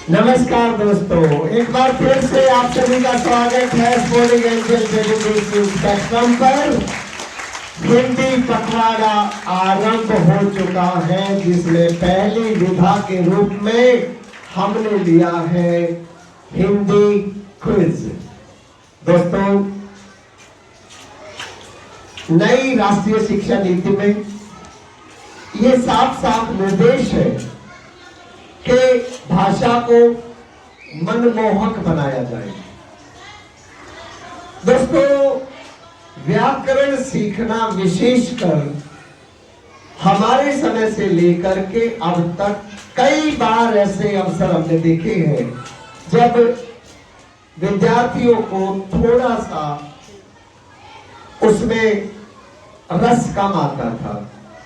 नमस्कार दोस्तों, एक बार फिर से आप सभी का स्वागत है स्पोर्टिंग एंजल टेलीविजन स्पेक्ट्रम पर। हिंदी पखवाड़ा आरंभ हो चुका है, जिसमें पहली विधा के रूप में हमने लिया है हिंदी क्विज। दोस्तों, नई राष्ट्रीय शिक्षा नीति में ये साफ साफ निर्देश है कि भाषा को मनमोहक बनाया जाए। दोस्तों, व्याकरण सीखना विशेषकर हमारे समय से लेकर के अब तक कई बार ऐसे अवसर हमने देखे हैं जब विद्यार्थियों को थोड़ा सा उसमें रस कम आता था,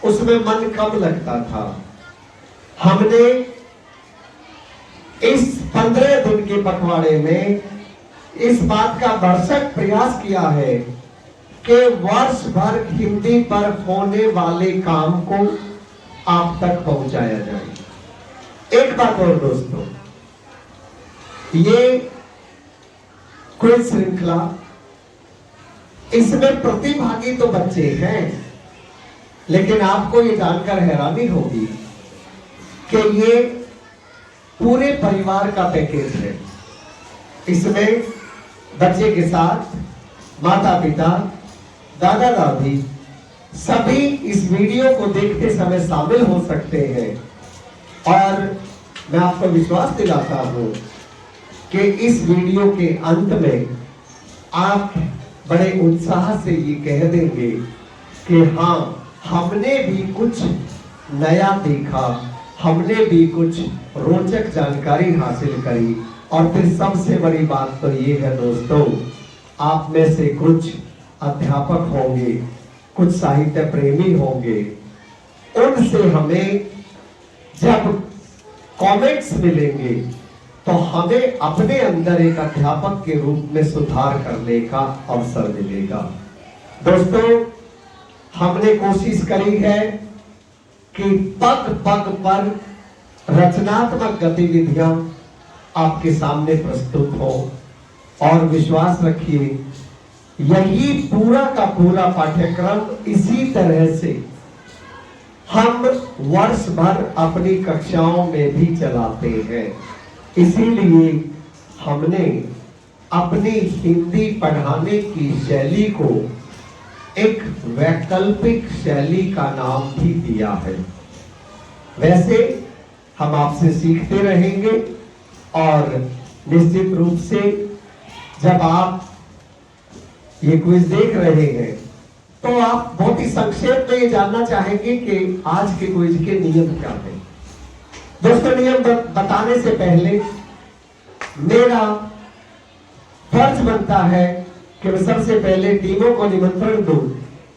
उसमें मन कम लगता था। हमने इस 15 दिन के पखवाड़े में इस बात का भरसक प्रयास किया है कि वर्ष भर हिंदी पर होने वाले काम को आप तक पहुंचाया जाए। एक बात और दोस्तों, ये क्विज श्रृंखला, इसमें प्रतिभागी तो बच्चे हैं, लेकिन आपको ये जानकर हैरानी होगी कि ये पूरे परिवार का पैकेज है। इसमें बच्चे के साथ माता पिता, दादा दादी सभी इस वीडियो को देखते समय शामिल हो सकते हैं। और मैं आपको विश्वास दिलाता हूं कि इस वीडियो के अंत में आप बड़े उत्साह से ये कह देंगे कि हाँ, हमने भी कुछ नया देखा, हमने भी कुछ रोचक जानकारी हासिल करी। और फिर सबसे बड़ी बात तो ये है दोस्तों, आप में से कुछ अध्यापक होंगे, कुछ साहित्य प्रेमी होंगे, उनसे हमें जब कमेंट्स मिलेंगे तो हमें अपने अंदर एक अध्यापक के रूप में सुधार करने का अवसर मिलेगा। दोस्तों, हमने कोशिश करी है कि पग पग पर रचनात्मक गतिविधियां आपके सामने प्रस्तुत हो, और विश्वास रखिए यही पूरा का पूरा पाठ्यक्रम इसी तरह से हम वर्ष भर अपनी कक्षाओं में भी चलाते हैं। इसीलिए हमने अपनी हिंदी पढ़ाने की शैली को एक वैकल्पिक शैली का नाम भी दिया है। वैसे हम आपसे सीखते रहेंगे, और निश्चित रूप से जब आप ये क्विज देख रहे हैं तो आप बहुत ही संक्षेप में ये जानना चाहेंगे कि आज के क्विज के नियम क्या हैं। दोस्तों, नियम बताने से पहले मेरा फर्ज बनता है कि मैं सबसे पहले टीमों को निमंत्रण दूं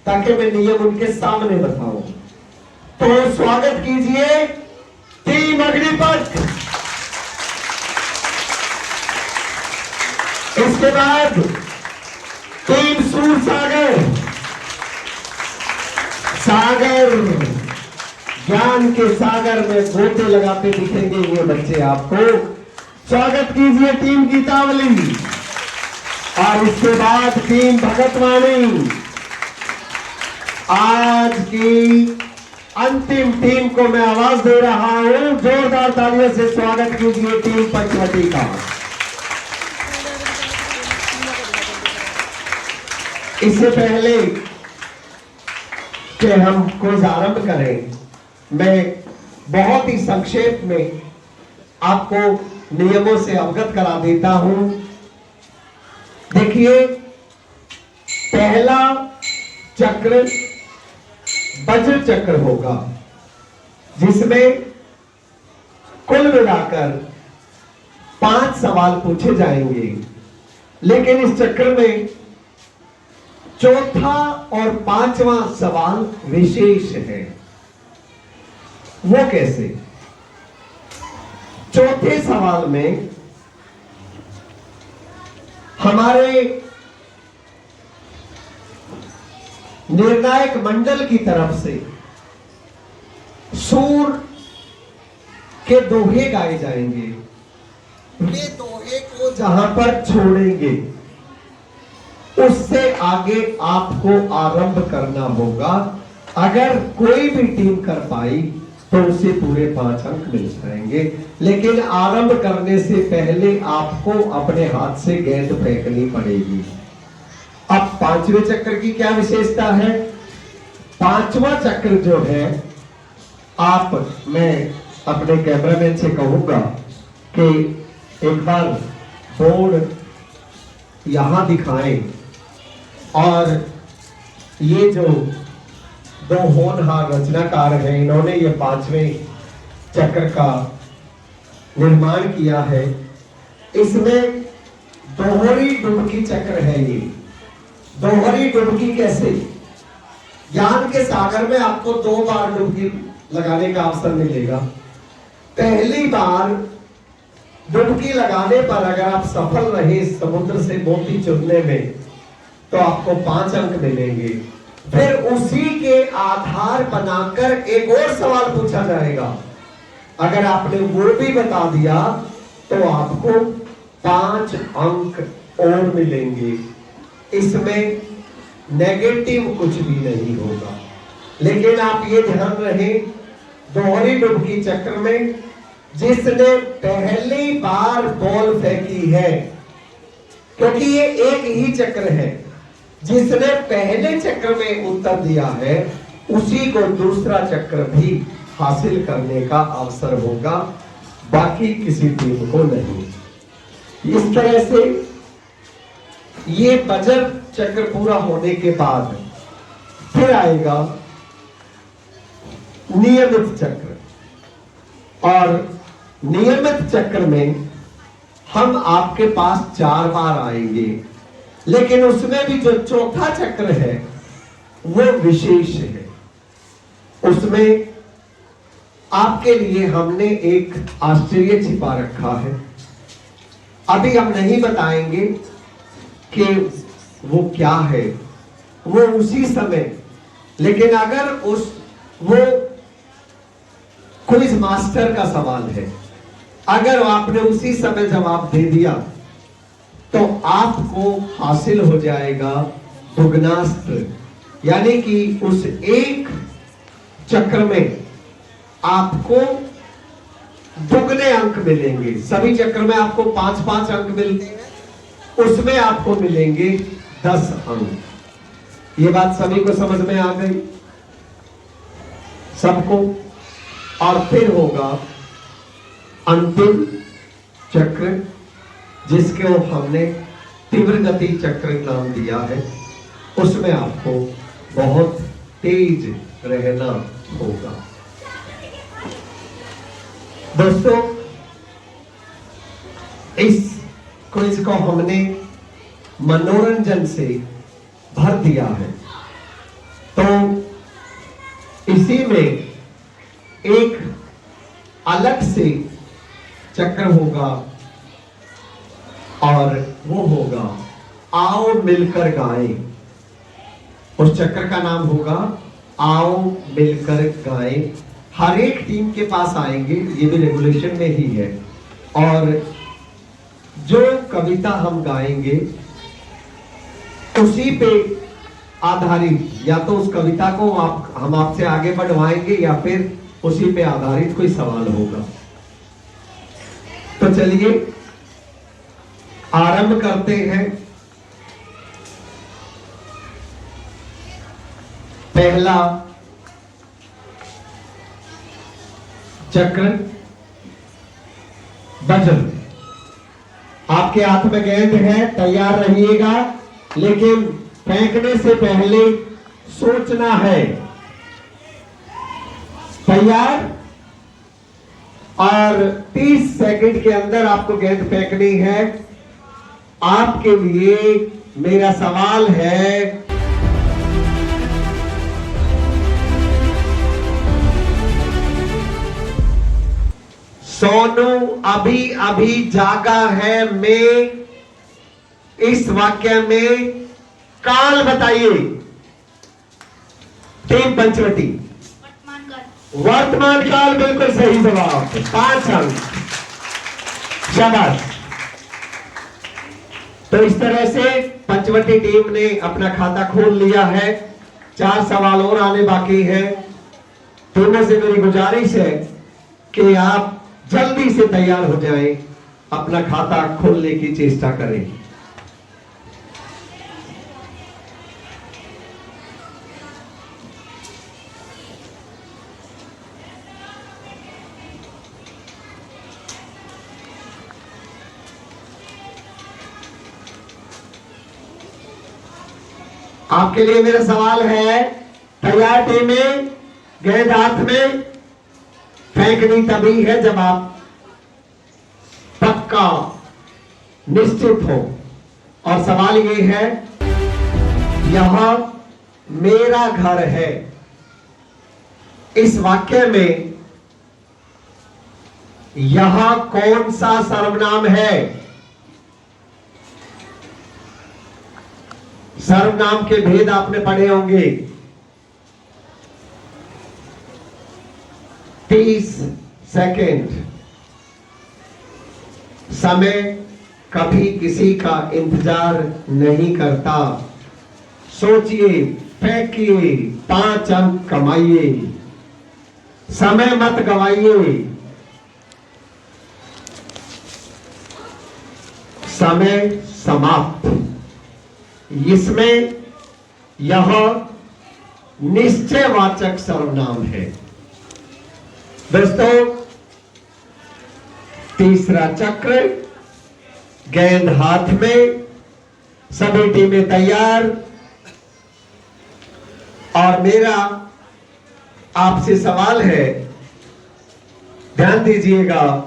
ताकि मैं नियम उनके सामने बताऊं। तो स्वागत कीजिए टीम अग्निपथ। इसके बाद टीम सूरसागर। सागर, ज्ञान के सागर में गोते लगाते दिखेंगे ये बच्चे आपको। स्वागत कीजिए टीम गीतावली। और इसके बाद टीम भगतवाणी। आज की अंतिम टीम को मैं आवाज दे रहा हूं, जोरदार तालियों से स्वागत कीजिए टीम पंचवटी का। इससे पहले कि हम क्विज आरंभ करें, मैं बहुत ही संक्षेप में आपको नियमों से अवगत करा देता हूं। देखिए, पहला चक्र वज्र चक्र होगा, जिसमें कुल मिलाकर 5 सवाल पूछे जाएंगे। लेकिन इस चक्र में चौथा और 5वां सवाल विशेष है। वो कैसे? चौथे सवाल में हमारे निर्णायक मंडल की तरफ से सूर के दोहे गाए जाएंगे। वे दोहे को जहां पर छोड़ेंगे उससे आगे आपको आरंभ करना होगा। अगर कोई भी टीम कर पाई तो उसे पूरे 5 अंक मिल जाएंगे, लेकिन आरंभ करने से पहले आपको अपने हाथ से गेंद फेंकनी पड़ेगी। अब 5वें चक्र की क्या विशेषता है? 5वां चक्र जो है, मैं अपने कैमरामैन से कहूंगा कि एक बार बोर्ड यहां दिखाएं और ये जो 2 होनहार रचनाकार हैं, इन्होंने ये 5वें चक्र का निर्माण किया है। इसमें दोहरी डुबकी चक्र है। ये दोहरी डुबकी कैसे? ज्ञान के सागर में आपको 2 बार डुबकी लगाने का अवसर मिलेगा। पहली बार डुबकी लगाने पर अगर आप सफल रहे समुद्र से मोती चुनने में तो आपको 5 अंक मिलेंगे। फिर उसी के आधार बनाकर एक और सवाल पूछा जाएगा। अगर आपने वो भी बता दिया तो आपको 5 अंक और मिलेंगे। इसमें नेगेटिव कुछ भी नहीं होगा। लेकिन आप ये ध्यान रहे, दोहरी डुबकी चक्र में जिसने पहली बार बॉल फेंकी है, क्योंकि ये एक ही चक्र है, जिसने पहले चक्र में उत्तर दिया है उसी को दूसरा चक्र भी हासिल करने का अवसर होगा, बाकी किसी टीम को नहीं। इस तरह से ये बजर चक्र पूरा होने के बाद फिर आएगा नियमित चक्र। और नियमित चक्र में हम आपके पास 4 बार आएंगे, लेकिन उसमें भी जो चौथा चक्र है वो विशेष है। उसमें आपके लिए हमने एक आश्चर्य छिपा रखा है। अभी हम नहीं बताएंगे कि वो क्या है, वो उसी समय, लेकिन अगर वो क्विज मास्टर का सवाल है, अगर आपने उसी समय जवाब दे दिया तो आपको हासिल हो जाएगा दुगनास्त्र, यानी कि उस एक चक्र में आपको दुगने अंक मिलेंगे। सभी चक्र में आपको 5-5 अंक मिलते हैं, उसमें आपको मिलेंगे 10 अंक। ये बात सभी को समझ में आ गई? सबको? और फिर होगा अंतिम चक्र, जिसको हमने तीव्र गति चक्र नाम दिया है। उसमें आपको बहुत तेज रहना होगा। दोस्तों, इस क्विज को हमने मनोरंजन से भर दिया है, तो इसी में एक अलग से चक्र होगा और वो होगा आओ मिलकर गाएं। उस चक्र का नाम होगा आओ मिलकर गाएं। हर एक टीम के पास आएंगे, ये भी रेगुलेशन में ही है, और जो कविता हम गाएंगे उसी पे आधारित, या तो उस कविता को हम आपसे आगे बढ़वाएंगे या फिर उसी पे आधारित कोई सवाल होगा। तो चलिए आरंभ करते हैं। पहला चक्र वज्र। आपके हाथ में गेंद है, तैयार रहिएगा, लेकिन फेंकने से पहले सोचना है। तैयार? और 30 सेकंड के अंदर आपको गेंद फेंकनी है। आपके लिए मेरा सवाल है, सोनू अभी अभी जागा है मैं, इस वाक्य में काल बताइए। टीम पंचवटी वर्तमान काल बिल्कुल सही जवाब। 5 अंक। शाबाश। तो इस तरह से पंचवटी टीम ने अपना खाता खोल लिया है। 4 सवाल और आने बाकी है। टीमों से मेरी गुजारिश है कि आप जल्दी से तैयार हो जाएं, अपना खाता खोलने की चेष्टा करें। आपके लिए मेरा सवाल है, तैयार टीमें, गेंद हाथ में, फेंकनी तभी है जब आप पक्का निश्चित हो। और सवाल ये है, यह मेरा घर है, इस वाक्य में यह कौन सा सर्वनाम है? सर्वनाम के भेद आपने पढ़े होंगे। 30 सेकंड। समय कभी किसी का इंतजार नहीं करता। सोचिए, फेंकिए, 5 अंक कमाइए, समय मत गवाइए। समय समाप्त। इसमें यह निश्चयवाचक सर्वनाम है। दोस्तों, तीसरा चक्र, गेंद हाथ में, सभी टीमें तैयार। और मेरा आपसे सवाल है, ध्यान दीजिएगा।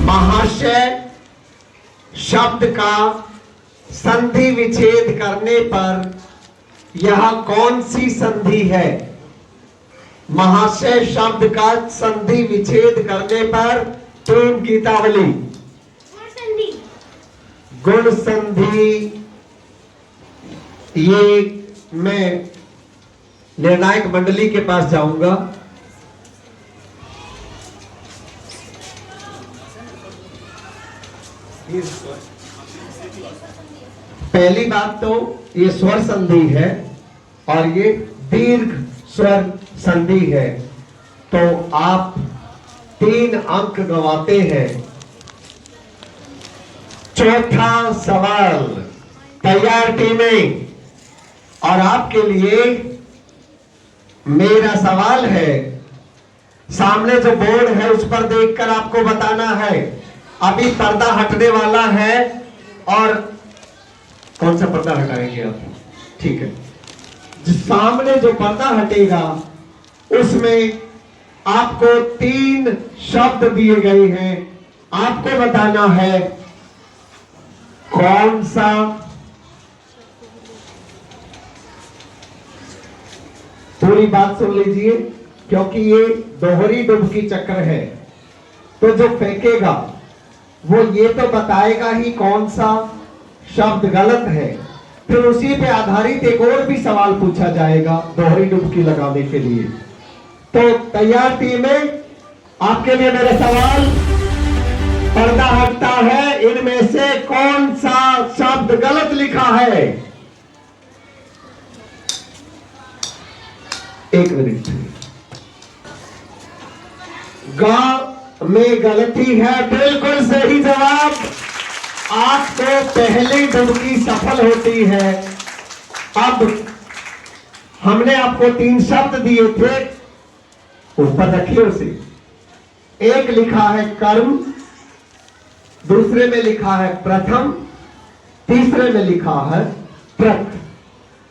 महाशय शब्द का संधि विच्छेद करने पर यह कौन सी संधि है? महाशय शब्द का संधि विच्छेद करने पर टीम गीतावली। गुण संधि। ये मैं निर्णायक मंडली के पास जाऊंगा। पहली बात तो ये स्वर संधि है और ये दीर्घ स्वर संधि है, तो आप 3 अंक गंवाते हैं। चौथा सवाल, तैयार टीमें, और आपके लिए मेरा सवाल है, सामने जो बोर्ड है उस पर देखकर आपको बताना है। अभी पर्दा हटने वाला है। और कौन सा पर्दा हटाएंगे आप? ठीक है, सामने जो पर्दा हटेगा उसमें आपको 3 शब्द दिए गए हैं। आपको बताना है कौन सा पूरी बात सुन लीजिए, क्योंकि ये दोहरी डुबकी चक्र है। तो जो फेंकेगा वो ये तो बताएगा ही कौन सा शब्द गलत है, फिर उसी पे आधारित एक और भी सवाल पूछा जाएगा दोहरी डुबकी लगाने के लिए। तो तैयार टीमें, आपके लिए मेरा सवाल, पर्दा हटता है, इनमें से कौन सा शब्द गलत लिखा है? 1 मिनट। गा में गलती है, बिल्कुल सही जवाब। आपको पहली डुबकी सफल होती है। अब हमने आपको 3 शब्द दिए थे, ऊपर रखिए उसे। एक लिखा है कर्म, दूसरे में लिखा है प्रथम, तीसरे में लिखा है ट्रक।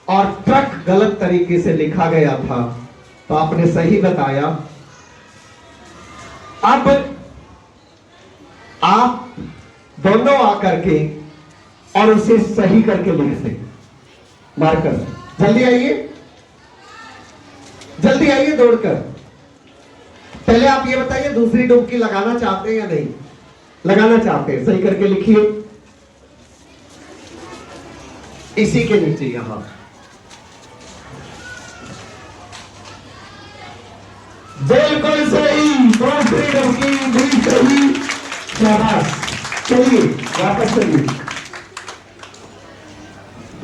और ट्रक गलत तरीके से लिखा गया था, तो आपने सही बताया। अब आप दोनों आकर के और उसे सही करके लिख दें। मार्कर, जल्दी आइए, जल्दी आइए दौड़कर। पहले आप ये बताइए, दूसरी डुबकी लगाना चाहते हैं या नहीं? लगाना चाहते हैं, सही करके लिखिए इसी के नीचे यहां। बिल्कुल सही, दूसरी डुबकी भी सही, शाबाश। चलिए वापस चलिए।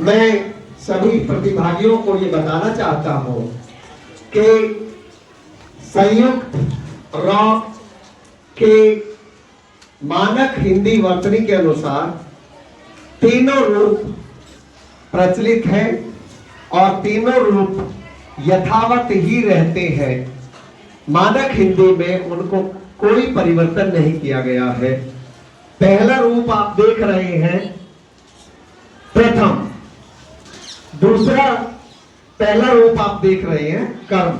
मैं सभी प्रतिभागियों को ये बताना चाहता हूं कि संयुक्त र के मानक हिंदी वर्तनी के अनुसार तीनों रूप प्रचलित हैं और तीनों रूप यथावत ही रहते हैं। मानक हिंदी में उनको कोई परिवर्तन नहीं किया गया है। पहला रूप आप देख रहे हैं प्रथम, दूसरा पहला रूप आप देख रहे हैं कर्म,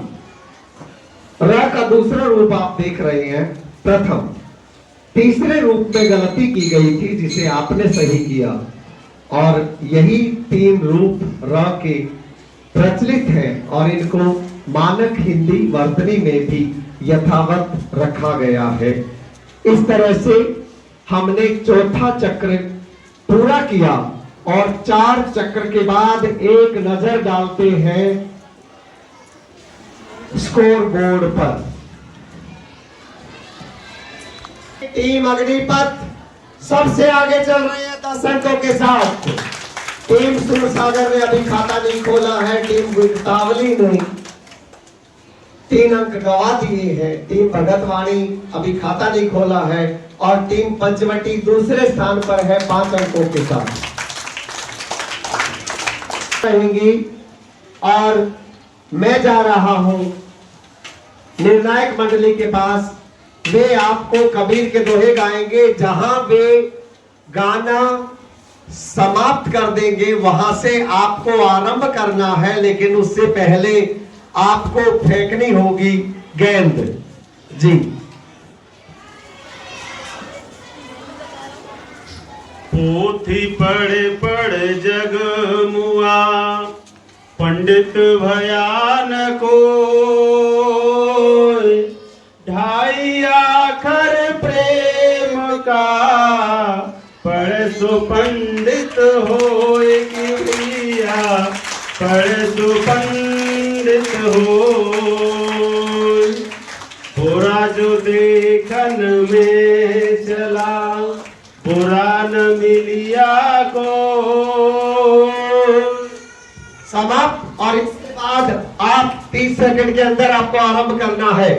र का दूसरा रूप आप देख रहे हैं प्रथम। तीसरे रूप में गलती की गई थी जिसे आपने सही किया, और यही तीन रूप र के प्रचलित हैं और इनको मानक हिंदी वर्तनी में भी यथावत रखा गया है। इस तरह से हमने चौथा चक्र पूरा किया और 4 चक्र के बाद एक नजर डालते हैं स्कोर बोर्ड पर। टीम अग्निपथ सबसे आगे चल रही है 10 अंकों के साथ। टीम सूरसागर ने अभी खाता नहीं खोला है, टीम गुजतावली ने 3 अंक गवा दिए हैं, टीम भगतवाणी अभी खाता नहीं खोला है, और टीम पंचवटी दूसरे स्थान पर है 5 अंकों के साथ रहेंगी। और मैं जा रहा हूं निर्णायक मंडली के पास। वे आपको कबीर के दोहे गाएंगे, जहां वे गाना समाप्त कर देंगे वहां से आपको आरंभ करना है, लेकिन उससे पहले आपको फेंकनी होगी गेंद। जी, पोथी पढ़े पढ़ जग मुआ, पंडित भयान को ढाई आखर प्रेम का, पढ़ सो पंडित होए कि भैया, पढ़ सो पंडित हो। बुरा जो देखन में चला, पुराण मिलिया को। समाप्त। और इसके बाद आप 30 सेकंड के अंदर आपको आरंभ करना है।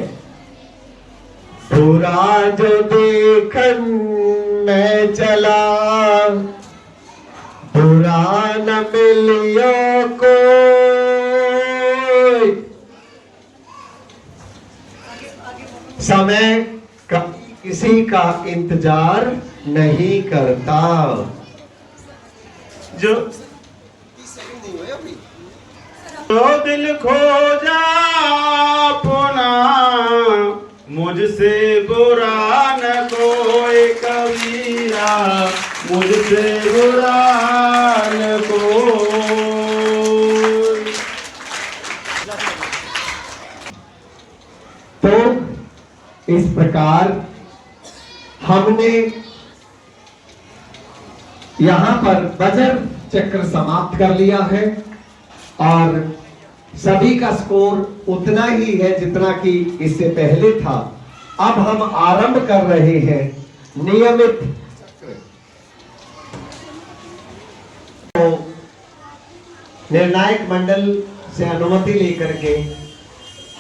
बुरा जो देखन में चला, बुरा न मिलियो को। समय का किसी का इंतजार नहीं करता। जो तो दिल खो जा पुना, मुझसे बुरा न कोई कबीरा, मुझसे बुरा न कोई। तो इस प्रकार हमने यहां पर बजर चक्र समाप्त कर लिया है और सभी का स्कोर उतना ही है जितना कि इससे पहले था। अब हम आरंभ कर रहे हैं नियमित चक्र। तो निर्णायक मंडल से अनुमति लेकर के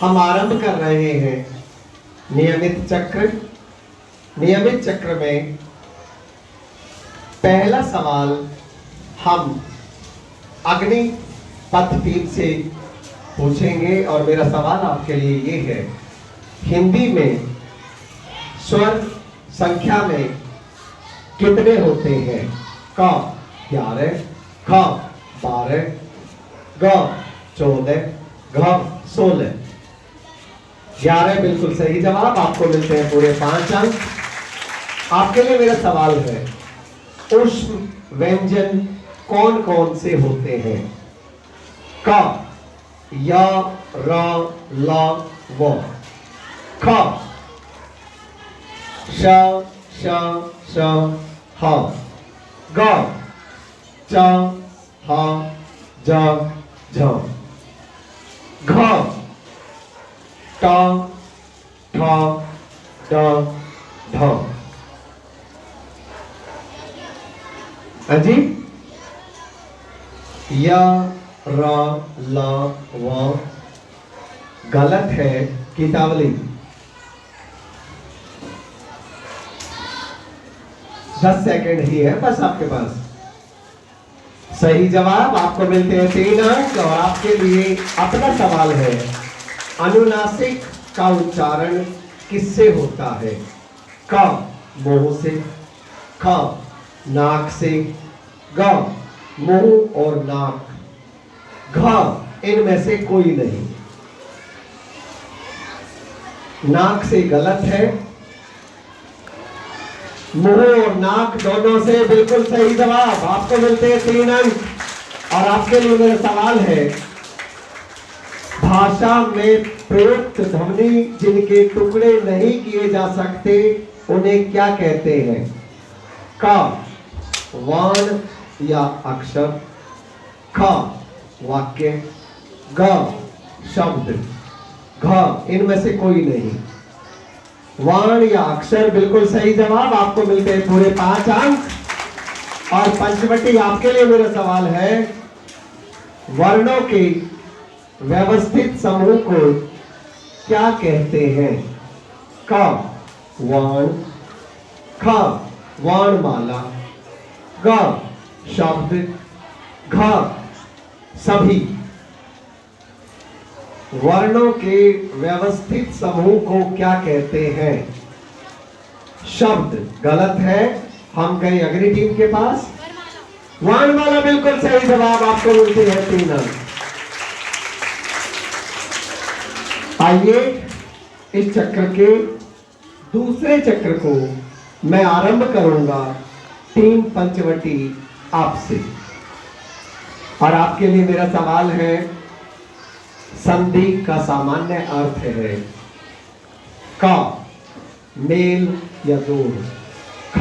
हम आरंभ कर रहे हैं नियमित चक्र। नियमित चक्र में पहला सवाल हम अग्नि पथ टीम से पूछेंगे और मेरा सवाल आपके लिए ये है, हिंदी में स्वर संख्या में कितने होते हैं? क 11, ख 12, ग 14, घ 16। 11 बिल्कुल सही जवाब। आपको मिलते हैं पूरे 5 अंक। आपके लिए मेरा सवाल है, ऊष्म व्यंजन कौन कौन से होते हैं? क, य, र, ल, व। ख, श श श ह, ग, च ह ज झ, घ, ट ठ ड ढ। अजी य र ल व गलत है गीतावली। 10 सेकंड ही है बस आपके पास। सही जवाब आपको मिलते हैं 3 अंक। और आपके लिए अपना सवाल है, अनुनासिक का उच्चारण किससे होता है? क मुंह से, ख नाक से, ग मुंह और नाक, घ इनमें से कोई नहीं। नाक से गलत है, मुंह और नाक दोनों से बिल्कुल सही जवाब। आपको मिलते हैं 3 अंक। और आपके लिए मेरा सवाल है, भाषा में प्रयुक्त ध्वनि जिनके टुकड़े नहीं किए जा सकते उन्हें क्या कहते हैं? क वर्ण या अक्षर, ख वाक्य, ग शब्द, घ इनमें से कोई नहीं। वर्ण या अक्षर बिल्कुल सही जवाब। आपको मिलते हैं पूरे 5 अंक। और पंचवटी आपके लिए मेरा सवाल है, वर्णों के व्यवस्थित समूह को क्या कहते हैं? क वर्ण, ख वर्णमाला, ग शब्द, घ सभी। वर्णों के व्यवस्थित समूह को क्या कहते हैं? शब्द गलत है। हम गए अगली टीम के पास। वर्णमाला बिल्कुल सही जवाब। आपको मिलते हैं 3 अंक। आइए इस चक्र के दूसरे चक्र को मैं आरंभ करूंगा टीम पंचवटी आपसे। और आपके लिए मेरा सवाल है, संधि का सामान्य अर्थ है क मेल या जोड़, ख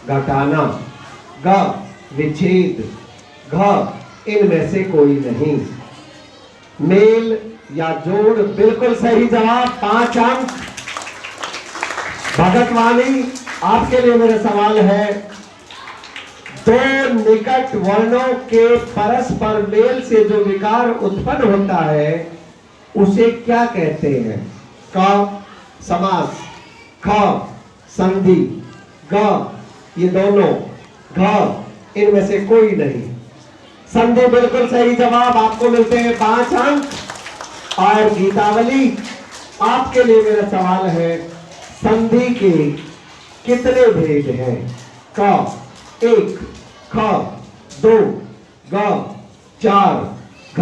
घटाना, ग विच्छेद, घ इनमें से कोई नहीं। मेल या जोड़ बिल्कुल सही जवाब। 5 अंक। भगतवाणी आपके लिए मेरा सवाल है, दो निकट वर्णों के परस्पर मेल से जो विकार उत्पन्न होता है उसे क्या कहते हैं? क समास, ख संधि, ग ये दोनों, घ इनमें से कोई नहीं। संधि बिल्कुल सही जवाब। आपको मिलते हैं 5 अंक। और गीतावली आपके लिए मेरा सवाल है, संधि के कितने भेद हैं? क 1, ख 2, ग 4, घ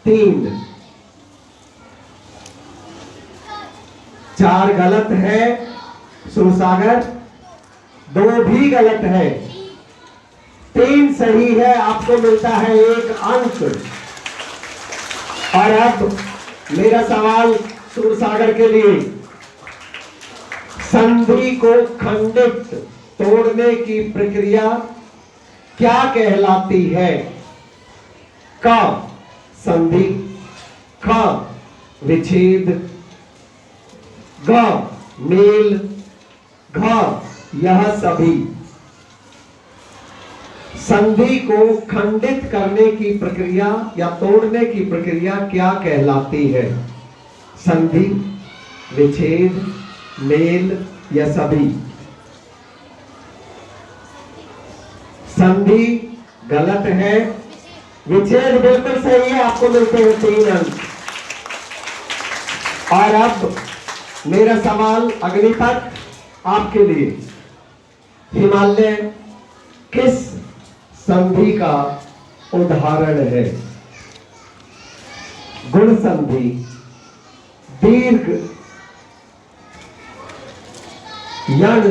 3। 4 गलत है सुरसागर, 2 भी गलत है, 3 सही है। आपको मिलता है 1 अंक। और अब मेरा सवाल सुरसागर के लिए, संधि को खंडित तोड़ने की प्रक्रिया क्या कहलाती है? क संधि, ख विच्छेद, ग मेल, घ यह सभी। संधि को खंडित करने की प्रक्रिया या तोड़ने की प्रक्रिया क्या कहलाती है? संधि, विच्छेद, मेल या सभी? संधि गलत है, विच्छेद बिल्कुल सही है। आपको मिलते हैं 3 अंक। और अब मेरा सवाल अग्निपथ आपके लिए, हिमालय किस संधि का उदाहरण है? गुण संधि, दीर्घ, यण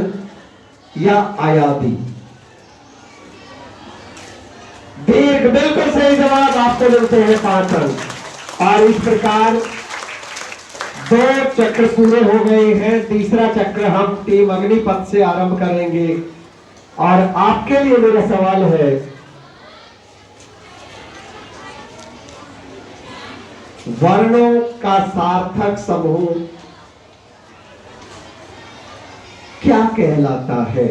या आयादी? दीर्घ बिल्कुल सही जवाब। आपको मिलते हैं 5 अंक। और इस प्रकार दो चक्र पूरे हो गए हैं, तीसरा चक्र हम टीम अग्निपथ से आरंभ करेंगे। और आपके लिए मेरा सवाल है, वर्णों का सार्थक समूह क्या कहलाता है?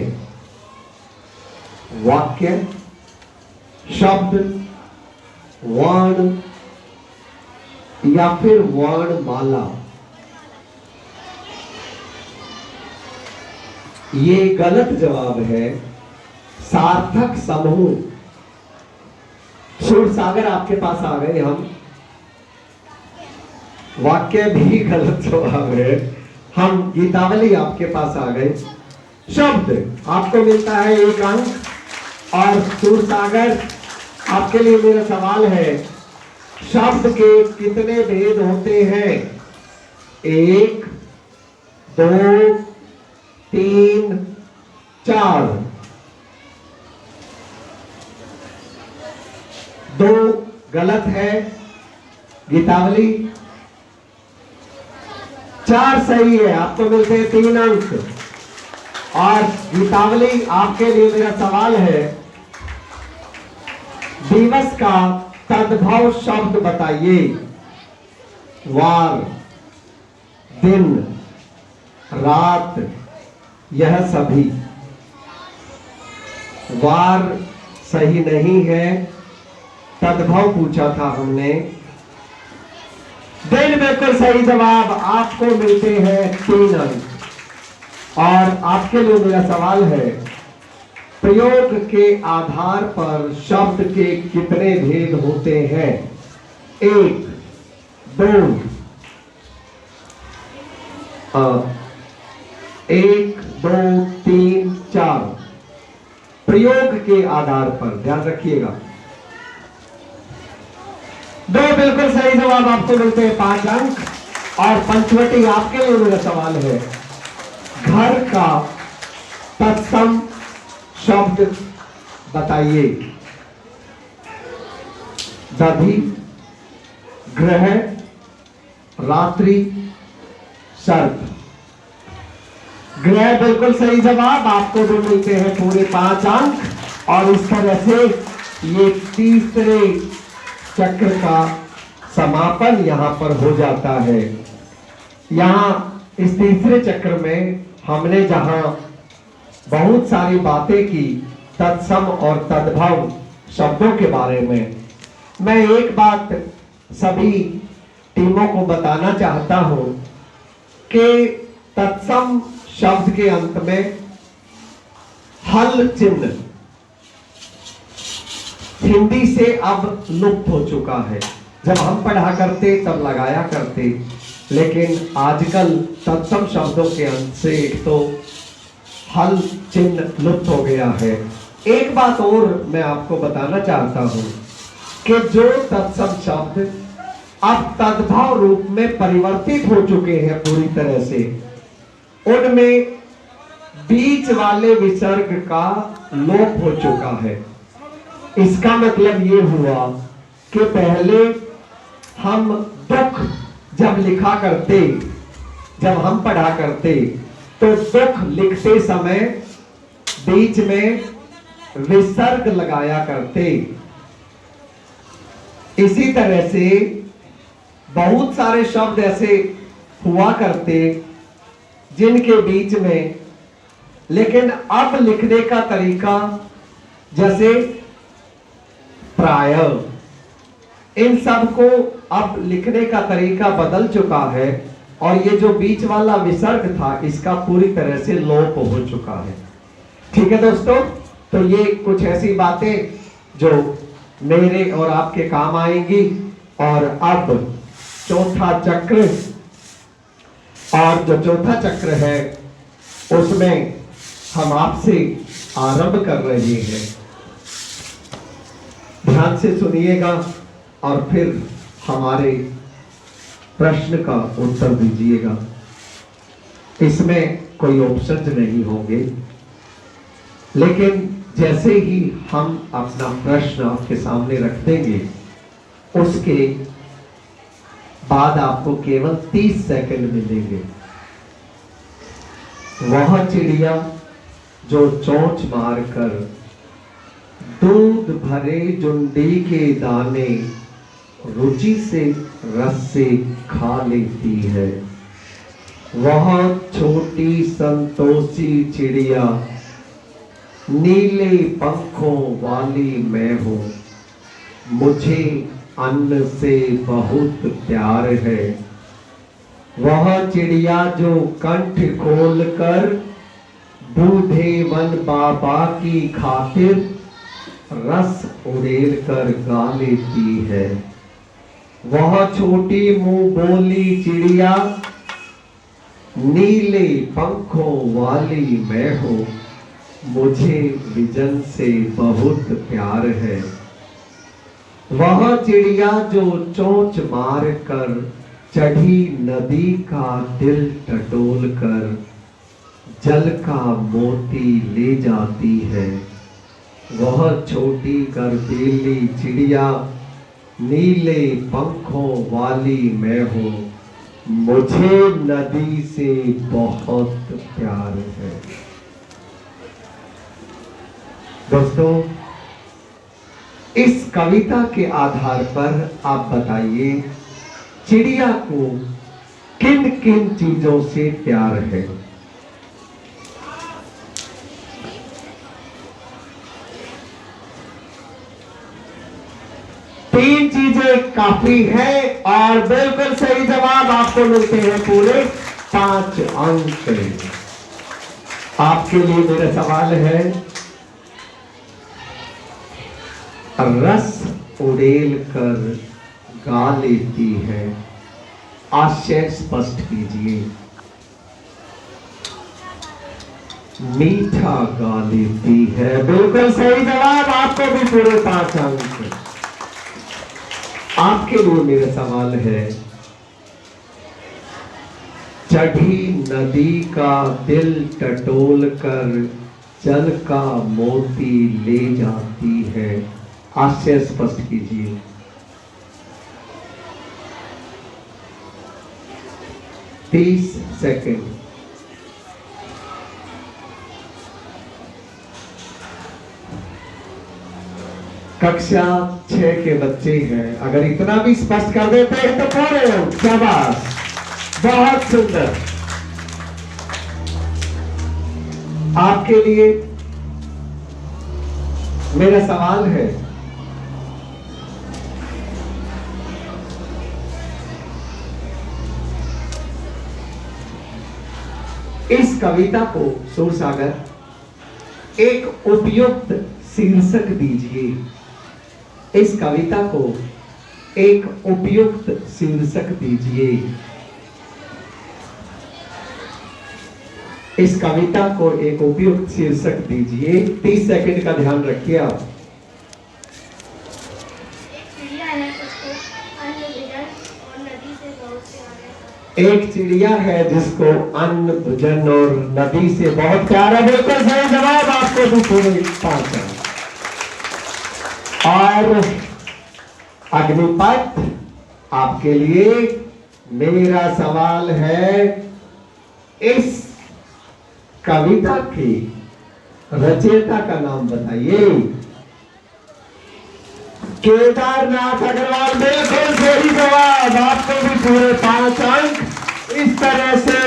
वाक्य, शब्द, वर्ण या फिर वर्णमाला? ये गलत जवाब है। सार्थक समूह, सूरसागर आपके पास आ गए हम। वाक्य भी गलत जवाब है। हम गीतावली आपके पास आ गए। शब्द आपको मिलता है 1 अंक। और सूरसागर आपके लिए मेरा सवाल है, शब्द के कितने भेद होते हैं? 1, 2, 3, 4। 2 गलत है। गीतावली 4 सही है, आपको मिलते हैं 3 अंक। और गीतावली आपके लिए मेरा सवाल है, दिवस का तद्भव शब्द बताइए। वार, दिन, रात, यह सभी। वार सही नहीं है, तद्भव पूछा था हमने। दिन बिल्कुल सही जवाब, आपको मिलते हैं 3 अंक। और आपके लिए मेरा सवाल है, प्रयोग के आधार पर शब्द के कितने भेद होते हैं? 1, 2, 1, 2, 3, 4। प्रयोग के आधार पर, ध्यान रखिएगा। 2 बिल्कुल सही जवाब, आपको मिलते हैं 5 अंक। और पंचवटी आपके लिए मेरा सवाल है, घर का तत्सम शब्द बताइए। दधि, ग्रह, रात्रि, सर्प। ग्रह बिल्कुल सही जवाब, आपको जो मिलते हैं पूरे 5 अंक। और इस तरह से ये तीसरे चक्र का समापन यहां पर हो जाता है। यहां इस तीसरे चक्र में हमने जहां बहुत सारी बातें की तत्सम और तद्भव शब्दों के बारे में, मैं एक बात सभी टीमों को बताना चाहता हूं कि तत्सम शब्द के अंत में हल चिन्ह हिंदी से अब लुप्त हो चुका है। जब हम पढ़ा करते तब लगाया करते, लेकिन आजकल तत्सम शब्दों के अंत से एक तो हल चिन्ह लुप्त हो गया है। एक बात और मैं आपको बताना चाहता हूं कि जो तत्सम शब्द अब तद्भव रूप में परिवर्तित हो चुके हैं पूरी तरह से, उनमें बीच वाले विसर्ग का लोप हो चुका है। इसका मतलब ये हुआ कि पहले हम दुख जब लिखा करते, जब हम पढ़ा करते, तो दुख लिखते समय बीच में विसर्ग लगाया करते। इसी तरह से बहुत सारे शब्द ऐसे हुआ करते जिनके बीच में, लेकिन अब लिखने का तरीका, जैसे प्रायः, इन सब को अब लिखने का तरीका बदल चुका है। और ये जो बीच वाला विसर्ग था, इसका पूरी तरह से लोप हो चुका है। ठीक है दोस्तों, तो ये कुछ ऐसी बातें जो मेरे और आपके काम आएंगी। और अब चौथा चक्र, और जो चौथा चक्र है उसमें हम आपसे आरंभ कर रहे हैं। ध्यान से सुनिएगा और फिर हमारे प्रश्न का उत्तर दीजिएगा। इसमें कोई ऑप्शंस नहीं होंगे, लेकिन जैसे ही हम अपना प्रश्न आपके सामने रख देंगे, उसके बाद आपको केवल 30 सेकंड मिलेंगे। वह चिड़िया जो चोंच मारकर दूध भरे जुंडी के दाने रुचि से रस से खा लेती है, वह छोटी संतोषी चिड़िया नीले पंखों वाली मैं हूं, मुझे अन्न से बहुत प्यार है। वह चिड़िया जो कंठ खोलकर बूढ़े वन बाबा की खातिर रस उड़ेल कर गा लेती है, वह छोटी मुंह बोली चिड़िया नीले पंखों वाली मैं हूं, मुझे विजन से बहुत प्यार है। वह चिड़िया जो चोंच मार कर चढ़ी नदी का दिल टटोल कर जल का मोती ले जाती है, वह छोटी गर्दीली चिड़िया नीले पंखों वाली मैं हूं, मुझे नदी से बहुत प्यार है। दोस्तों, इस कविता के आधार पर आप बताइए चिड़िया को किन किन चीजों से प्यार है। तीन चीजें काफी है और बिल्कुल सही जवाब आपको मिलते हैं पूरे 5 अंक। आपके लिए मेरा सवाल है, रस उड़ेल कर गा लेती है, आशय स्पष्ट कीजिए। मीठा गा लेती है, बिल्कुल सही जवाब, आपको भी पूरे 5 अंक। आपके लिए मेरा सवाल है, चढ़ी नदी का दिल टटोल कर जल का मोती ले जाती है, आशय स्पष्ट कीजिए। तीस सेकंड। कक्षा 6 के बच्चे हैं, अगर इतना भी स्पष्ट कर देते हैं तो पूरे हो, शाबाश, बहुत सुंदर। आपके लिए मेरा सवाल है, इस कविता को सूरसागर एक उपयुक्त शीर्षक दीजिए। इस कविता को एक उपयुक्त शीर्षक दीजिए। इस कविता को एक उपयुक्त शीर्षक दीजिए। 30 सेकंड का ध्यान रखिए आप। एक चिड़िया है जिसको अन्न भोजन और नदी से बहुत प्यार है, बिल्कुल सही जवाब, आपको भी पूरे 5 अंक। और अग्निपथ, आपके लिए मेरा सवाल है, इस कविता की रचयिता का नाम बताइए। केदारनाथ अग्रवाल, बिल्कुल सही जवाब, आपको भी पूरे 5 अंक। इस तरह से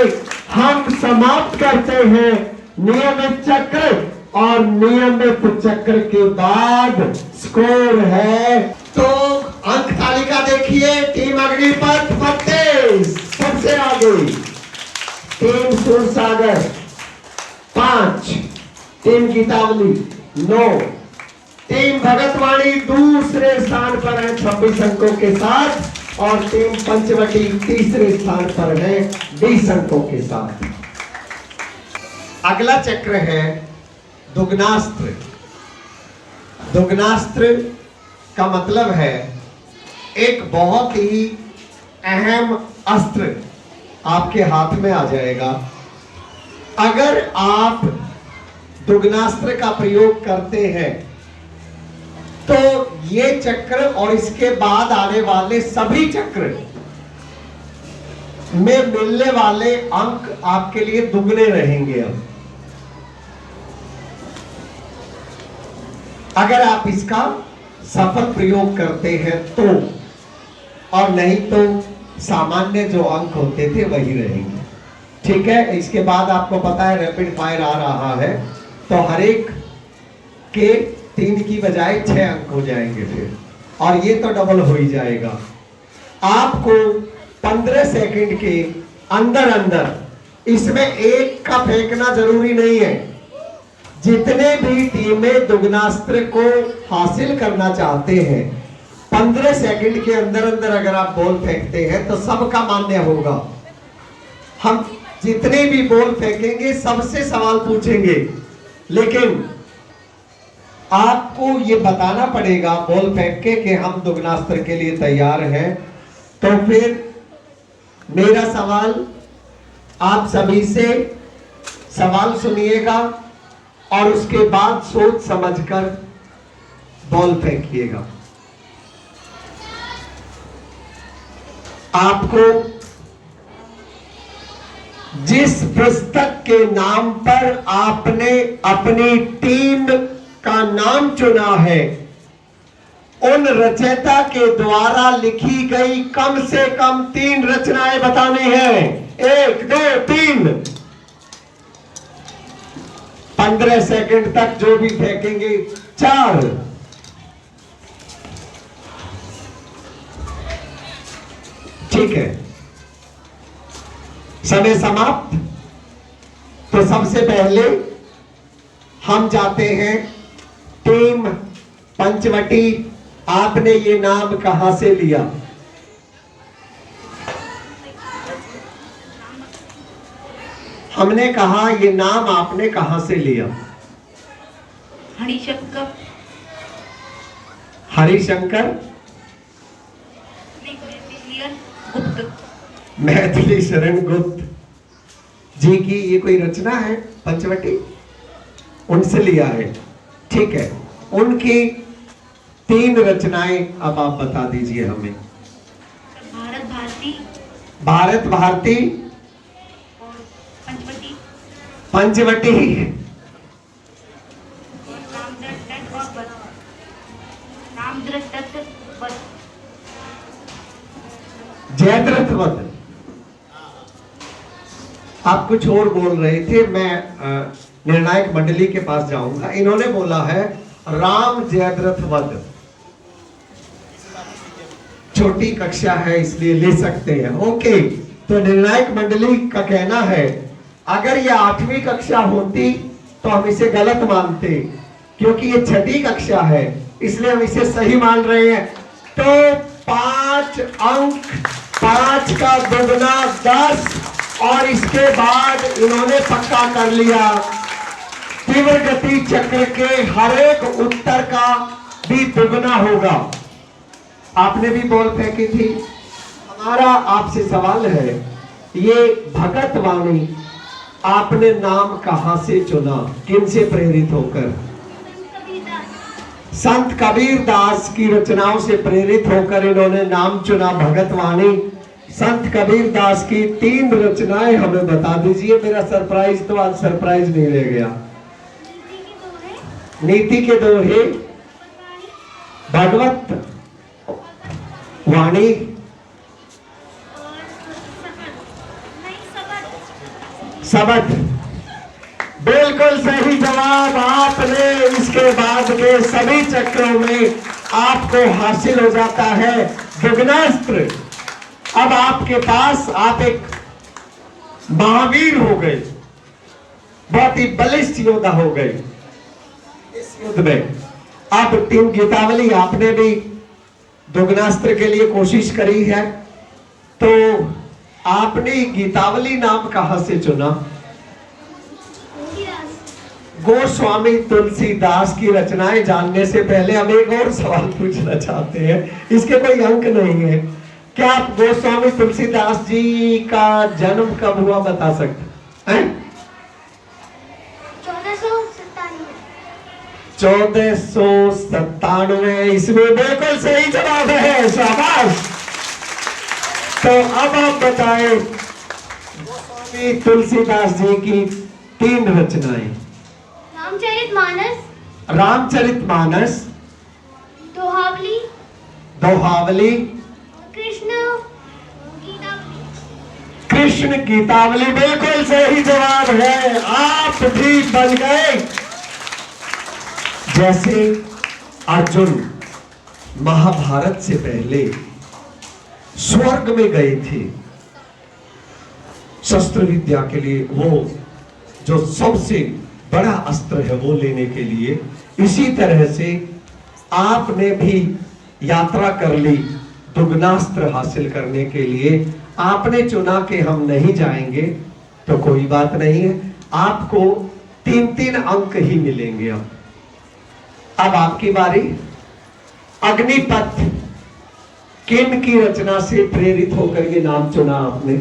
हम समाप्त करते हैं नियमित चक्र, और नियमित चक्र के बाद स्कोर है, तो अंक तालिका देखिए। टीम अग्निपथ 32 सबसे आगे, team Sursagar 5, team Geetavali 9, team Bhagatvani दूसरे स्थान पर है 26 अंकों के साथ, और टीम पंचवटी तीसरे स्थान पर है 20 अंकों के साथ। अगला चक्र है दुगनास्त्र। दुगनास्त्र का मतलब है एक बहुत ही अहम अस्त्र आपके हाथ में आ जाएगा। अगर आप दुगनास्त्र का प्रयोग करते हैं तो ये चक्र और इसके बाद आने वाले सभी चक्र में मिलने वाले अंक आपके लिए दुगने रहेंगे। अब अगर आप इसका सफल प्रयोग करते हैं तो, और नहीं तो सामान्य जो अंक होते थे वही रहेंगे। ठीक है, इसके बाद आपको पता है रैपिड फायर आ रहा है, तो हर एक के 3 की बजाय 6 अंक हो जाएंगे फिर, और ये तो डबल हो ही जाएगा। आपको 15 सेकंड के अंदर अंदर, इसमें एक का फेंकना जरूरी नहीं है, जितने भी टीमें दुगनास्त्र को हासिल करना चाहते हैं 15 सेकंड के अंदर अंदर अगर आप बॉल फेंकते हैं तो सबका मान्य होगा। हम जितने भी बॉल फेंकेंगे सबसे सवाल पूछेंगे, लेकिन आपको ये बताना पड़ेगा बॉल फेंक के कि हम दुगनास्त्र के लिए तैयार हैं। तो फिर मेरा सवाल, आप सभी से सवाल सुनिएगा और उसके बाद सोच समझकर बॉल फेंकिएगा। आपको जिस पुस्तक के नाम पर आपने अपनी टीम का नाम चुना है, उन रचयिता के द्वारा लिखी गई कम से कम 3 रचनाएं बतानी है। 1 2 3। 15 सेकंड तक जो भी फेंकेंगे। 4। ठीक है, समय समाप्त। तो सबसे पहले हम जाते हैं टीम पंचवटी। आपने ये नाम कहां से लिया? हमने कहा ये नाम आपने कहां से लिया? हरिशंकर। हरिशंकर गुप्त। मैथिली शरण गुप्त जी की ये कोई रचना है पंचवटी, उनसे लिया है। ठीक है, उनकी 3 रचनाएं अब आप बता दीजिए हमें। भारत भारती। भारत भारती और पंचवटी। पंचवटी और रामदत्त और बस। रामदत्त बस। जयद्रथ वध। आप कुछ और बोल रहे थे, मैं निर्णायक मंडली के पास जाऊंगा। इन्होंने बोला है राम जयद्रथ वध। छोटी कक्षा है इसलिए ले सकते हैं। ओके, तो निर्णायक मंडली का कहना है अगर ये 8वीं कक्षा होती तो हम इसे गलत मानते, क्योंकि ये 6ठी कक्षा है इसलिए हम इसे सही मान रहे हैं। तो 5 अंक, 5 का दुगना 10, और इसके बाद इन्होंने पक्का कर लिया तीव्र गति चक्र के हर एक उत्तर का भी दुगना होगा। आपने भी बॉल फेंकी थी। हमारा आपसे सवाल है, ये भगत वाणी आपने नाम कहां से चुना, किन से प्रेरित होकर? संत कबीर दास की रचनाओं से प्रेरित होकर इन्होंने नाम चुना भगत वाणी। संत कबीर दास की 3 रचनाएं हमें बता दीजिए। मेरा सरप्राइज तो आज सरप्राइज नहीं रह गया। नीति के दोहे, भगवत वाणी, सबद। बिल्कुल सही जवाब। आपने इसके बाद के सभी चक्रों में आपको हासिल हो जाता है दुगनास्त्र। अब आपके पास आप एक महावीर हो गए, बहुत ही बलिष्ठ योद्धा हो गए इस युद्ध में। अब टीम गीतावली आपने भी दुगनास्त्र के लिए कोशिश करी है, तो आपने गीतावली नाम कहां से चुना? गोस्वामी तुलसीदास की रचनाएं जानने से पहले हम एक और सवाल पूछना चाहते हैं, इसके कोई अंक नहीं है। क्या आप गोस्वामी तुलसीदास जी का जन्म कब हुआ बता सकते हैं? 1497। इसमें बिल्कुल सही जवाब है, शाबाश। तो अब आप बताएं गोस्वामी तुलसीदास जी की 3 रचनाएं। रामचरितमानस, रामचरितमानस, दोहावली, दोहावली, कृष्ण गीतावली। कृष्ण गीतावली बिल्कुल सही जवाब है। आप भी बन गए। जैसे अर्जुन महाभारत से पहले स्वर्ग में गए थे शस्त्र विद्या के लिए, वो जो सबसे बड़ा अस्त्र है वो लेने के लिए, इसी तरह से आपने भी यात्रा कर ली दुगनास्त्र हासिल करने के लिए। आपने चुना कि हम नहीं जाएंगे तो कोई बात नहीं है, आपको 3-3 अंक ही मिलेंगे। अब आपकी बारी। अग्निपथ किन की रचना से प्रेरित होकर ये नाम चुना आपने?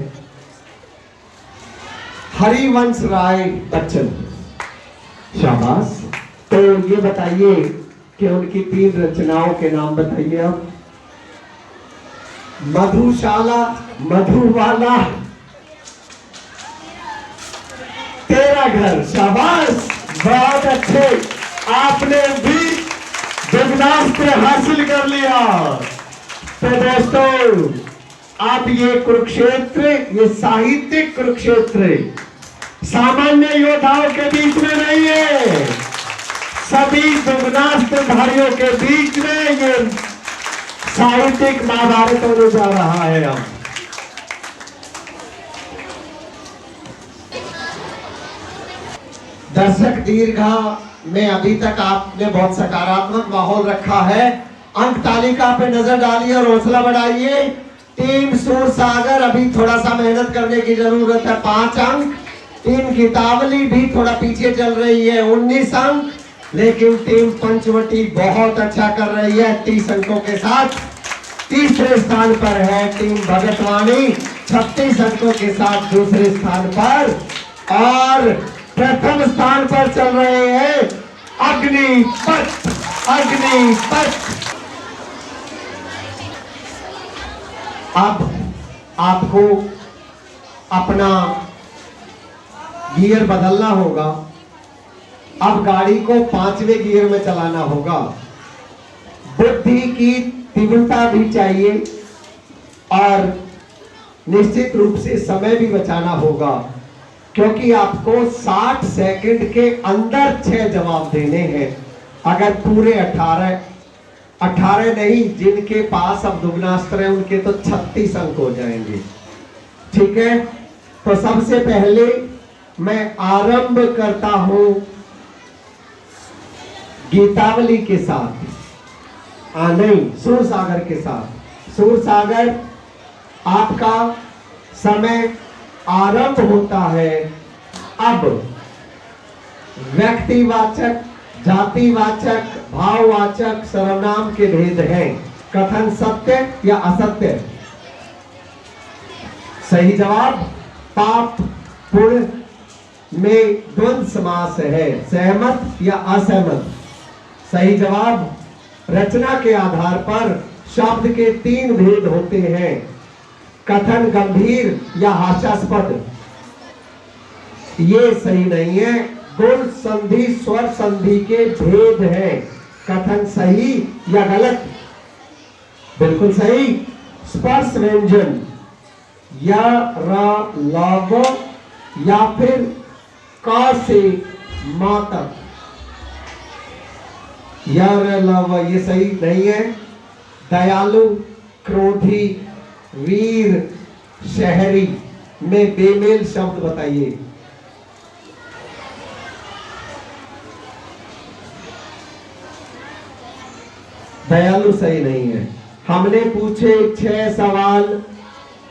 हरिवंश राय बच्चन, शाबाश। तो ये बताइए कि उनकी 3 रचनाओं के नाम बताइए आप। मधुशाला, मधुवाला, तेरा घर, शाबाश, बहुत अच्छे। आपने भी दुगनास्त्र हासिल कर लिया। तो दोस्तों, आप ये कुरुक्षेत्र, ये साहित्यिक कुरुक्षेत्र सामान्य योद्धाओं के बीच में नहीं है, सभी दुगनास्त्रधारियों के बीच में ये साहित्यिक महाभारत होने जा रहा है। अब दर्शक दीर्घा में अभी तक आपने बहुत सकारात्मक माहौल रखा है। अंक तालिका पे नजर डालिए और हौसला बढ़ाइए। टीम सूरसागर अभी थोड़ा सा मेहनत करने की जरूरत है, 5 अंक। टीम गीतावली भी थोड़ा पीछे चल रही है, 19 अंक। लेकिन टीम पंचवटी बहुत अच्छा कर रही है 30 अंकों के साथ। तीसरे स्थान पर है टीम भगतवाणी 36 अंकों के साथ दूसरे स्थान पर। और प्रथम स्थान पर चल रहे हैं अग्निपथ, अग्निपथ। अब आपको अपना गियर बदलना होगा। अब गाड़ी को 5वें गियर में चलाना होगा। बुद्धि की तीव्रता भी चाहिए और निश्चित रूप से समय भी बचाना होगा, क्योंकि आपको 60 सेकंड के अंदर 6 जवाब देने हैं। अगर पूरे 18 नहीं, जिनके पास अब दुगनास्त्र है उनके तो 36 अंक हो जाएंगे। ठीक है, तो सबसे पहले मैं आरंभ करता हूं गीतावली के साथ, नहीं, सूरसागर के साथ। सूरसागर, आपका समय आरंभ होता है अब। व्यक्तिवाचक, जातिवाचक, भाववाचक सर्वनाम के भेद हैं। कथन सत्य या असत्य? सही जवाब पाप पुण्य में द्वंद्व समास है, सहमत या असहमत? सही जवाब रचना के आधार पर शब्द के 3 भेद होते हैं, कथन गंभीर या हास्यास्पद। ये सही नहीं है। गुण संधि स्वर संधि के भेद हैं, कथन सही या गलत? बिल्कुल सही। स्पर्श व्यंजन या र लव या फिर क से मा तक, या र लव, ये सही नहीं है। दयालु, क्रोधी, वीर, शहरी में बेमेल शब्द बताइए। दयालु सही नहीं है। हमने पूछे 6 सवाल,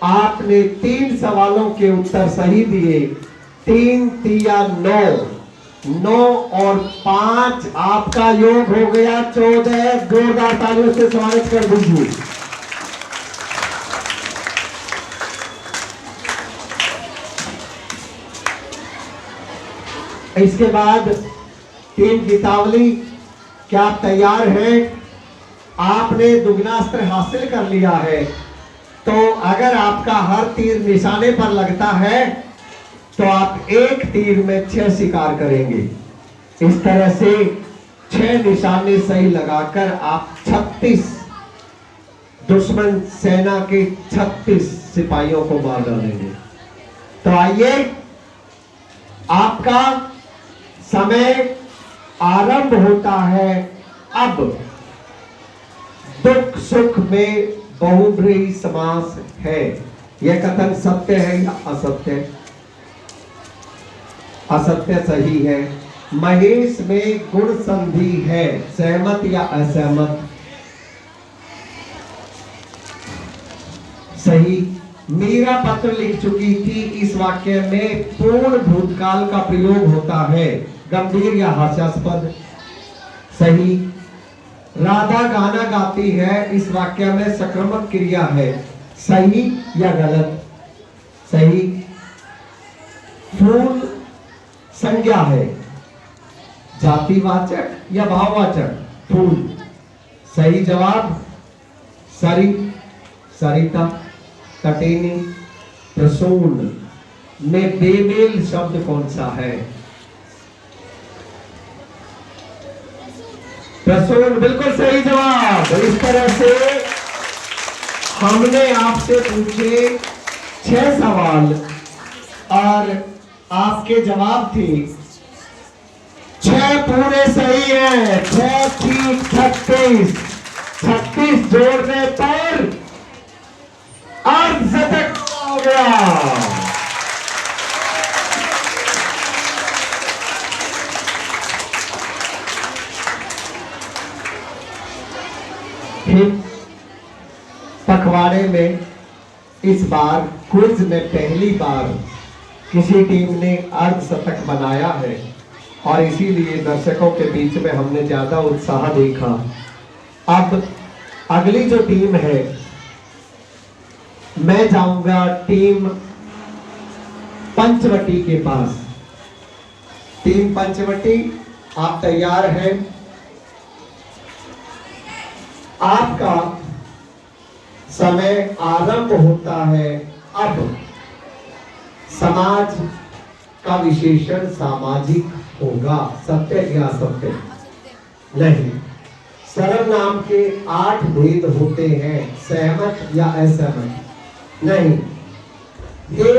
आपने 3 सवालों के उत्तर सही दिए। 3 तिया 9, 9 और 5 आपका योग हो गया 14। जोरदार तालियों से स्वागत कर दीजिए। इसके बाद टीम गीतावली, क्या आप तैयार हैं? आपने दुगनास्त्र हासिल कर लिया है। तो अगर आपका हर तीर निशाने पर लगता है तो आप एक तीर में 6 शिकार करेंगे। इस तरह से 6 निशाने सही लगाकर आप 36 दुश्मन सेना के 36 सिपाहियों को मार डालेंगे। तो आइए, आपका समय आरंभ होता है अब। दुख सुख में बहुब्रीहि समास है। यह कथन सत्य है या असत्य? असत्य सही है। महेश में गुण संधि है, सहमत या असहमत? सही। मीरा पत्र लिख चुकी थी, इस वाक्य में पूर्ण भूतकाल का प्रयोग होता है, गंभीर या हास्यास्पद? सही। राधा गाना गाती है, इस वाक्य में सक्रमक क्रिया है, सही या गलत? सही। फूल संज्ञा है, जातिवाचक या भाववाचक? फूल। सही जवाब। सरी, सरिता, कटेनी, प्रसून में बेमेल शब्द कौन सा है? प्रसून बिल्कुल सही जवाब। इस तरह से हमने आपसे पूछे 6 सवाल और आपके जवाब थे 6 पूरे सही है। 6 ठीक 36, 36 जोड़ने पर अर्धशतक हो गया। फिर पखवाड़े में इस बार क्विज में पहली बार किसी टीम ने अर्धशतक बनाया है और इसीलिए दर्शकों के बीच में हमने ज्यादा उत्साह देखा। अब अगली जो टीम है, मैं जाऊंगा टीम पंचवटी के पास। टीम पंचवटी, आप तैयार हैं? आपका समय आरंभ होता है अब। समाज का विशेषण सामाजिक होगा, सत्य या असत्य? नहीं। सर्वनाम के 8 भेद होते हैं, सहमत या असहमत? नहीं। हे,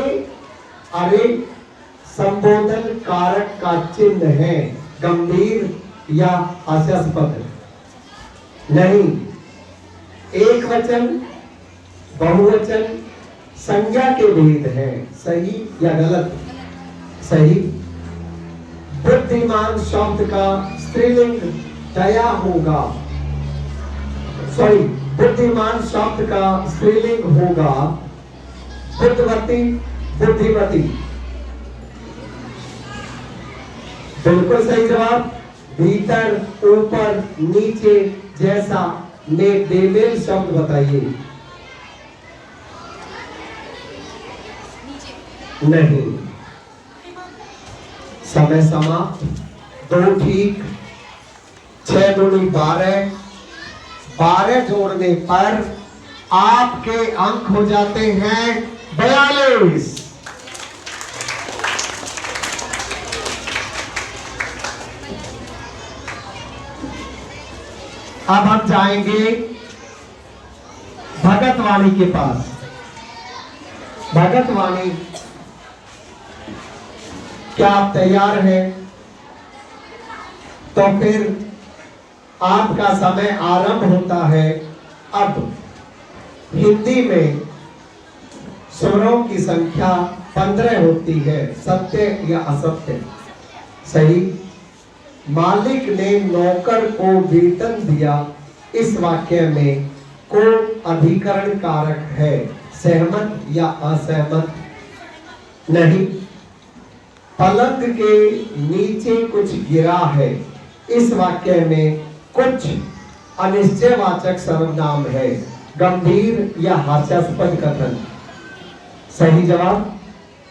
अरे संबोधन कारक का चिन्ह है, गंभीर या हास्यास्पद? नहीं। एक वचन, बहुवचन, संज्ञा के भेद हैं, सही या गलत? सही। बुद्धिमान शब्द का स्त्रीलिंग दया होगा, सॉरी, बुद्धिमान शब्द का स्त्रीलिंग होगा बुद्धवती, बुद्धिमती? बिल्कुल सही जवाब। भीतर, ऊपर, नीचे, जैसा में बेमेल शब्द बताइए। नहीं। समय समाप्त। 2 ठीक। 6 दूनी 12, 12 जोड़ने पर आपके अंक हो जाते हैं 42। अब हम जाएंगे भगतवाणी के पास। भगतवाणी, क्या आप तैयार हैं? तो फिर आपका समय आरंभ होता है अब। हिंदी में स्वरों की संख्या 15 होती है, सत्य या असत्य? सही। मालिक ने नौकर को वेतन दिया, इस वाक्य में को अधिकरण कारक है, सहमत या असहमत? नहीं। पलंग के नीचे कुछ गिरा है, इस वाक्य में कुछ अनिश्चयवाचक सर्वनाम है, गंभीर या हास्यास्पद कथन? सही जवाब।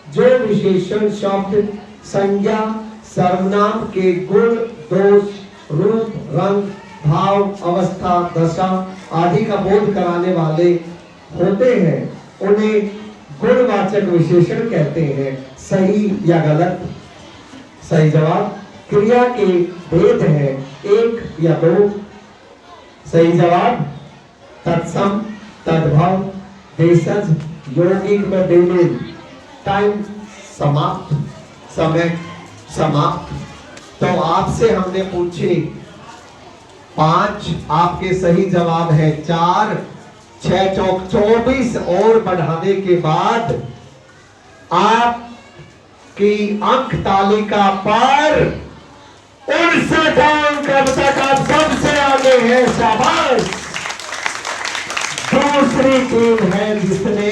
जो विशेषण शब्द संज्ञा सर्वनाम के गुण, दोष, रूप, रंग, भाव, अवस्था, दशा आदि का बोध कराने वाले होते हैं उन्हें गुणवाचक विशेषण कहते हैं। सही या गलत? सही जवाब। क्रिया के भेद है, एक या दो। सही जवाब। तत्सम, तद्भव, देशज, यौगिक में बेमेल। टाइम समाप्त, समय समाप्त। तो आपसे हमने पूछे 5, आपके सही जवाब है 4। 6 चौक 24 और बढ़ाने के बाद आपकी अंक तालिका पर 59 अंक। अब तक आप सबसे आगे हैं, शाबाश। दूसरी टीम है जिसने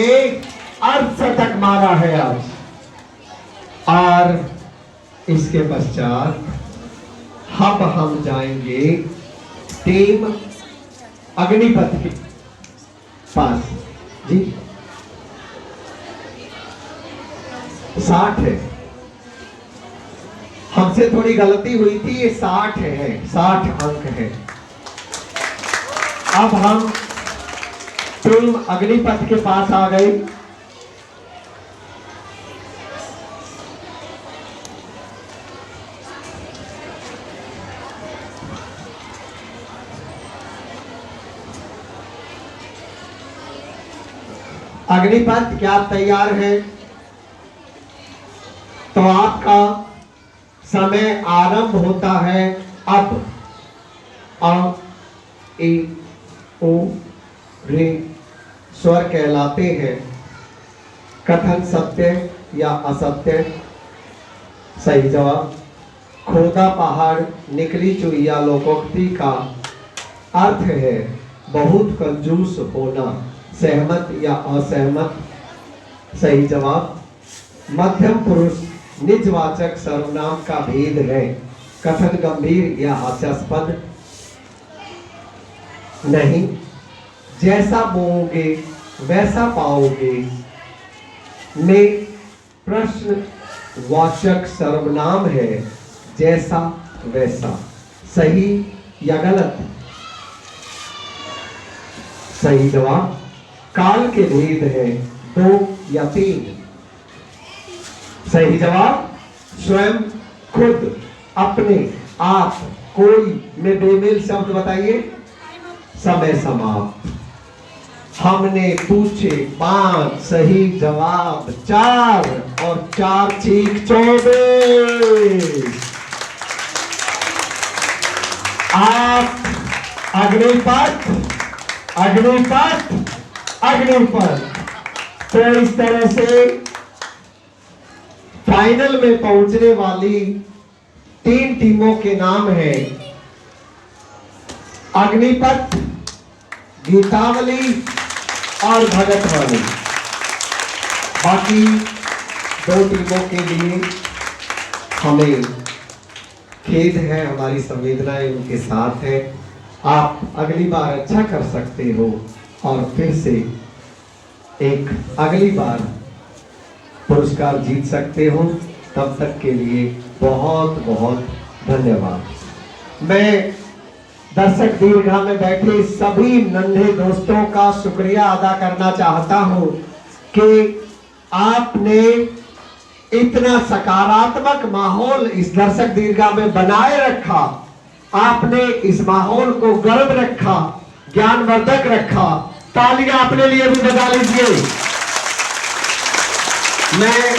अर्धशतक मारा है आज। और इसके पश्चात अब हम जाएंगे टीम अग्निपथ के पास। जी 60 है, हमसे थोड़ी गलती हुई थी, ये 60 है, 60 अंक है। अब हम टीम अग्निपथ के पास आ गए। अग्निपथ, क्या आप तैयार हैं? तो आपका समय आरंभ होता है अब। अ, ए, ओ, रे स्वर कहलाते हैं। कथन सत्य या असत्य? सही जवाब। खोदा पहाड़ निकली चुईया लोकोक्ति का अर्थ है बहुत कंजूस होना। सहमत या असहमत? सही जवाब। मध्यम पुरुष निजवाचक सर्वनाम का भेद है। कथन गंभीर या हास्यास्पद? नहीं। जैसा बोओगे वैसा पाओगे में प्रश्नवाचक सर्वनाम है, जैसा वैसा। सही या गलत? सही जवाब। काल के भेद है 2 या 3? सही जवाब। स्वयं, खुद, अपने, आप, कोई में बेमेल शब्द बताइए। समय समाप्त। हमने पूछे 5, सही जवाब 4 और 4 ठीक 24। आप अग्निपथ, अग्निपथ, अग्निपथ। तो इस तरह से फाइनल में पहुंचने वाली 3 टीमों के नाम हैं अग्निपथ, गीतावली और भगतवाली। बाकी 2 टीमों के लिए हमें खेद है, हमारी संवेदनाएं उनके साथ है। आप अगली बार अच्छा कर सकते हो और फिर से एक अगली बार पुरस्कार जीत सकते हो। तब तक के लिए बहुत बहुत धन्यवाद। मैं दर्शक दीर्घा में बैठे सभी नन्हे दोस्तों का शुक्रिया अदा करना चाहता हूं कि आपने इतना सकारात्मक माहौल इस दर्शक दीर्घा में बनाए रखा। आपने इस माहौल को गर्म रखा, ज्ञानवर्धक रखा। तालियां अपने लिए भी बजा लीजिए। मैं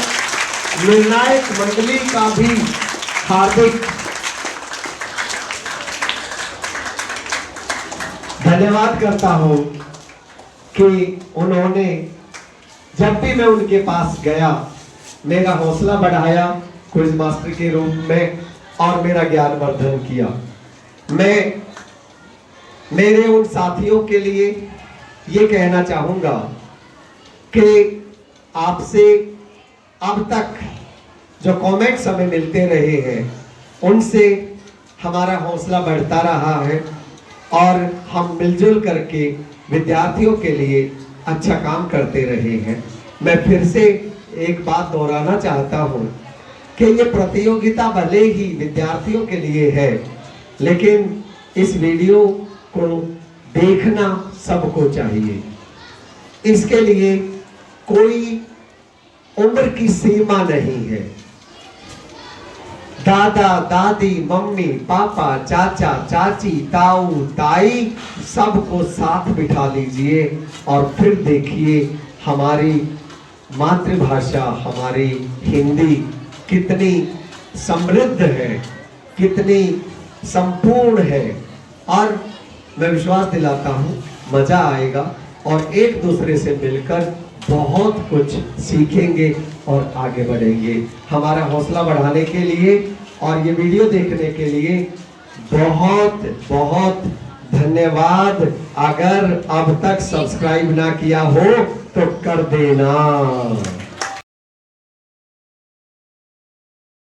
निर्णायक मंडली का भी हार्दिक धन्यवाद करता हूं कि उन्होंने जब भी मैं उनके पास गया मेरा हौसला बढ़ाया क्विज मास्टर के रूप में और मेरा ज्ञानवर्धन किया। मैं मेरे उन साथियों के लिए ये कहना चाहूंगा कि आपसे अब तक जो कमेंट्स हमें मिलते रहे हैं उनसे हमारा हौसला बढ़ता रहा है और हम मिलजुल करके विद्यार्थियों के लिए अच्छा काम करते रहे हैं। मैं फिर से एक बात दोहराना चाहता हूं कि ये प्रतियोगिता भले ही विद्यार्थियों के लिए है, लेकिन इस वीडियो को देखना सबको चाहिए। इसके लिए कोई उम्र की सीमा नहीं है। दादा दादी मम्मी पापा चाचा चाची ताऊ ताई सबको साथ बिठा लीजिए और फिर देखिए हमारी मातृभाषा हमारी हिंदी कितनी समृद्ध है, कितनी संपूर्ण है। और मैं विश्वास दिलाता हूँ मजा आएगा और एक दूसरे से मिलकर बहुत कुछ सीखेंगे और आगे बढ़ेंगे। हमारा हौसला बढ़ाने के लिए और ये वीडियो देखने के लिए बहुत बहुत धन्यवाद। अगर अब तक सब्सक्राइब ना किया हो तो कर देना।